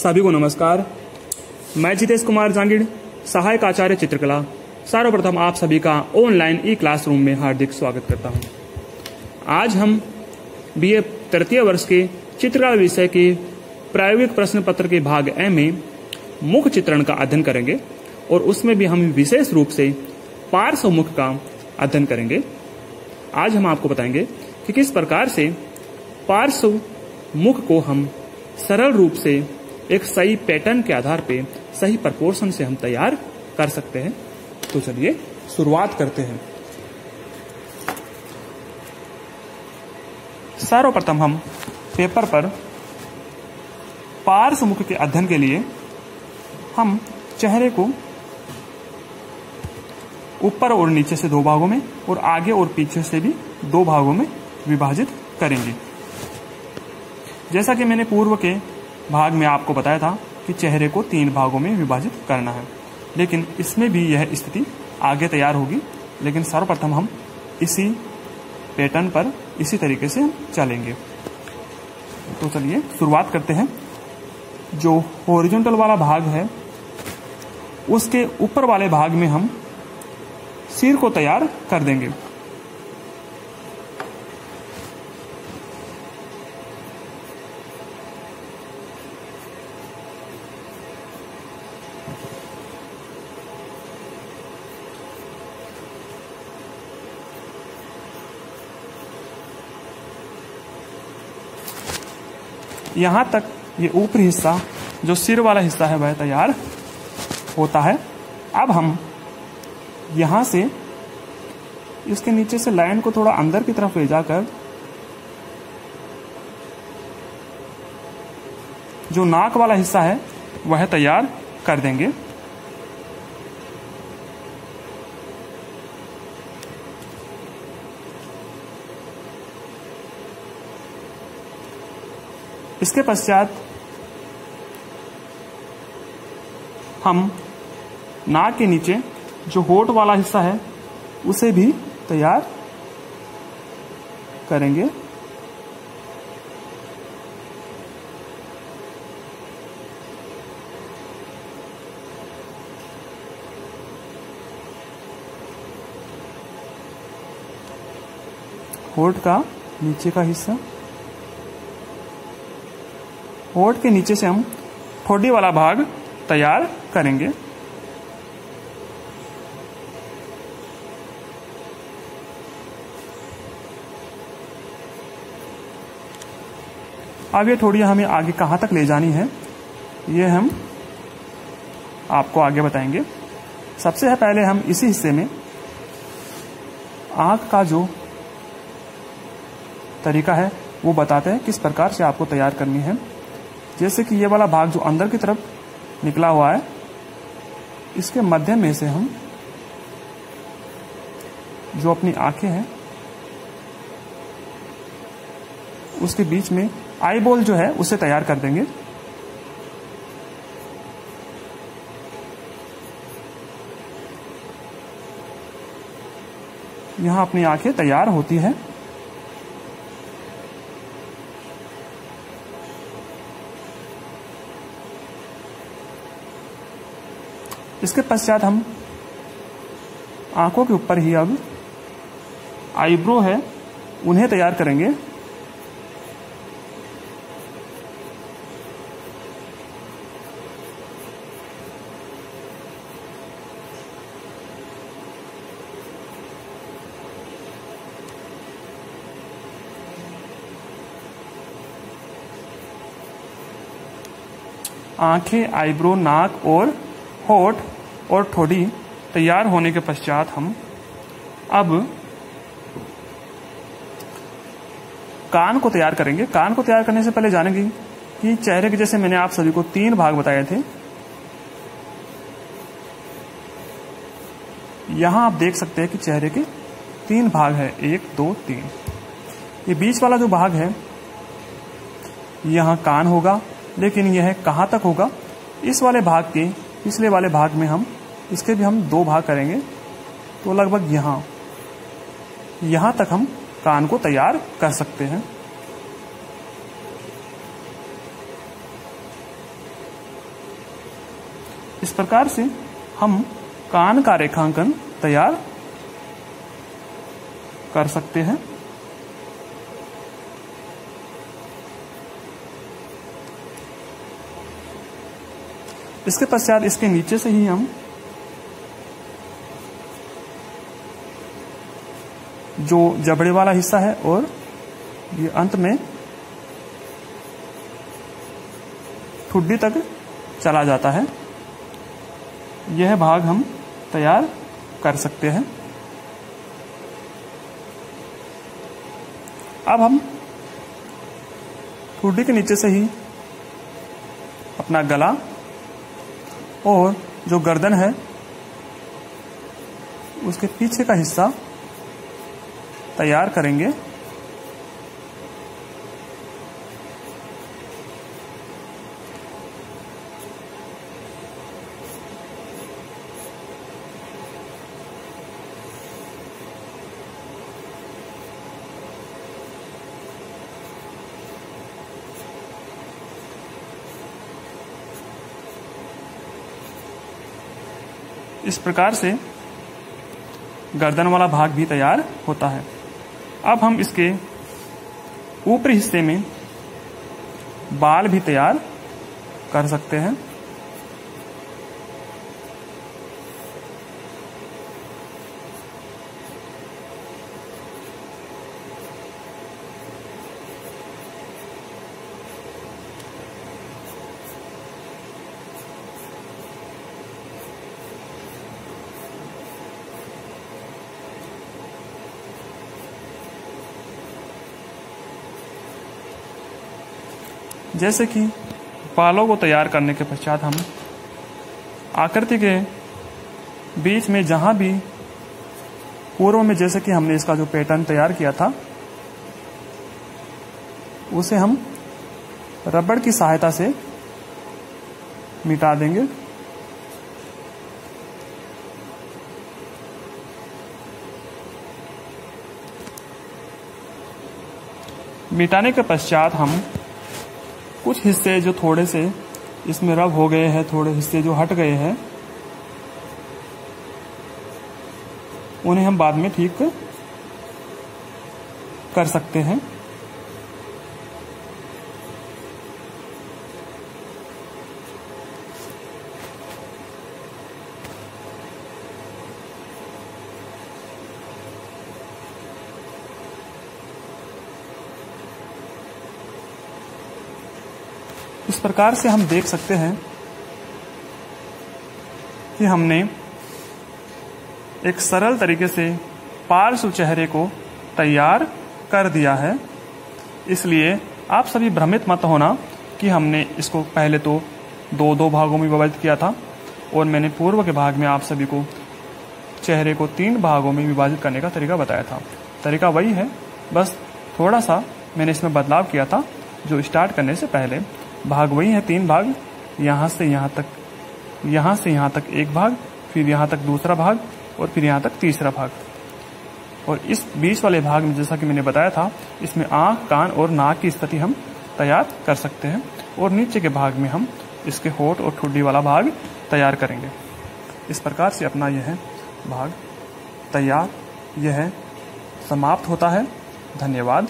सभी को नमस्कार। मैं जितेश कुमार जांगिड़, सहायक आचार्य चित्रकला, सर्वप्रथम आप सभी का ऑनलाइन ई क्लासरूम में हार्दिक स्वागत करता हूं। आज हम बीए तृतीय वर्ष के चित्रकला विषय के प्रायोगिक प्रश्न पत्र के भाग ए में मुख चित्रण का अध्ययन करेंगे और उसमें भी हम विशेष रूप से पार्श्व मुख का अध्ययन करेंगे। आज हम आपको बताएंगे कि किस प्रकार से पार्श्व मुख को हम सरल रूप से एक सही पैटर्न के आधार पे सही प्रपोर्शन से हम तैयार कर सकते हैं। तो चलिए शुरुआत करते हैं। सर्वप्रथम हम पेपर पर पार्श्व मुख के अध्ययन के लिए हम चेहरे को ऊपर और नीचे से दो भागों में और आगे और पीछे से भी दो भागों में विभाजित करेंगे। जैसा कि मैंने पूर्व के भाग में आपको बताया था कि चेहरे को तीन भागों में विभाजित करना है, लेकिन इसमें भी यह स्थिति आगे तैयार होगी। लेकिन सर्वप्रथम हम इसी पैटर्न पर इसी तरीके से हम चलेंगे। तो चलिए शुरुआत करते हैं। जो हॉरिजॉन्टल वाला भाग है उसके ऊपर वाले भाग में हम सिर को तैयार कर देंगे। यहां तक ये ऊपरी हिस्सा जो सिर वाला हिस्सा है वह तैयार होता है। अब हम यहां से इसके नीचे से लाइन को थोड़ा अंदर की तरफ ले जाकर जो नाक वाला हिस्सा है वह तैयार कर देंगे। इसके पश्चात हम नाक के नीचे जो होठ वाला हिस्सा है उसे भी तैयार करेंगे। होठ का नीचे का हिस्सा, होठ के नीचे से हम ठोडी वाला भाग तैयार करेंगे। अब ये ठोड़ी हमें आगे कहां तक ले जानी है ये हम आपको आगे बताएंगे। सबसे पहले हम इसी हिस्से में आंख का जो तरीका है वो बताते हैं किस प्रकार से आपको तैयार करनी है। जैसे कि ये वाला भाग जो अंदर की तरफ निकला हुआ है इसके मध्य में से हम जो अपनी आंखें हैं उसके बीच में आई बॉल जो है उसे तैयार कर देंगे। यहां अपनी आंखें तैयार होती है। इसके पश्चात हम आंखों के ऊपर ही अब आईब्रो है उन्हें तैयार करेंगे। आंखें, आईब्रो, नाक और होठ और ठोड़ी तैयार होने के पश्चात हम अब कान को तैयार करेंगे। कान को तैयार करने से पहले जानेंगे कि चेहरे के जैसे मैंने आप सभी को तीन भाग बताए थे। यहां आप देख सकते हैं कि चेहरे के तीन भाग है, 1, 2, 3। ये बीच वाला जो भाग है यहां कान होगा, लेकिन यह कहां तक होगा? इस वाले भाग के पिछले वाले भाग में हम इसके भी हम दो भाग करेंगे, तो लगभग यहां तक हम कान को तैयार कर सकते हैं। इस प्रकार से हम कान का रेखांकन तैयार कर सकते हैं। इसके पश्चात इसके नीचे से ही हम जो जबड़े वाला हिस्सा है और ये अंत में ठुड्डी तक चला जाता है, यह भाग हम तैयार कर सकते हैं। अब हम ठुड्डी के नीचे से ही अपना गला और जो गर्दन है उसके पीछे का हिस्सा तैयार करेंगे। इस प्रकार से गर्दन वाला भाग भी तैयार होता है। अब हम इसके ऊपरी हिस्से में बाल भी तैयार कर सकते हैं। जैसे कि बालों को तैयार करने के पश्चात हम आकृति के बीच में जहां भी पूर्व में जैसे कि हमने इसका जो पैटर्न तैयार किया था उसे हम रबड़ की सहायता से मिटा देंगे। मिटाने के पश्चात हम कुछ हिस्से जो थोड़े से इसमें रब हो गए हैं, थोड़े हिस्से जो हट गए हैं, उन्हें हम बाद में ठीक कर सकते हैं। इस प्रकार से हम देख सकते हैं कि हमने एक सरल तरीके से पार्श्व चेहरे को तैयार कर दिया है। इसलिए आप सभी भ्रमित मत होना कि हमने इसको पहले तो दो भागों में विभाजित किया था और मैंने पूर्व के भाग में आप सभी को चेहरे को 3 भागों में विभाजित करने का तरीका बताया था। तरीका वही है, बस थोड़ा सा मैंने इसमें बदलाव किया था। जो स्टार्ट करने से पहले भाग वही है, 3 भाग, यहाँ से यहाँ तक एक भाग, फिर यहाँ तक दूसरा भाग और फिर यहाँ तक तीसरा भाग। और इस बीच वाले भाग में जैसा कि मैंने बताया था, इसमें आँख, कान और नाक की स्थिति हम तैयार कर सकते हैं और नीचे के भाग में हम इसके होठ और ठुड्डी वाला भाग तैयार करेंगे। इस प्रकार से अपना यह भाग तैयार, यह समाप्त होता है। धन्यवाद।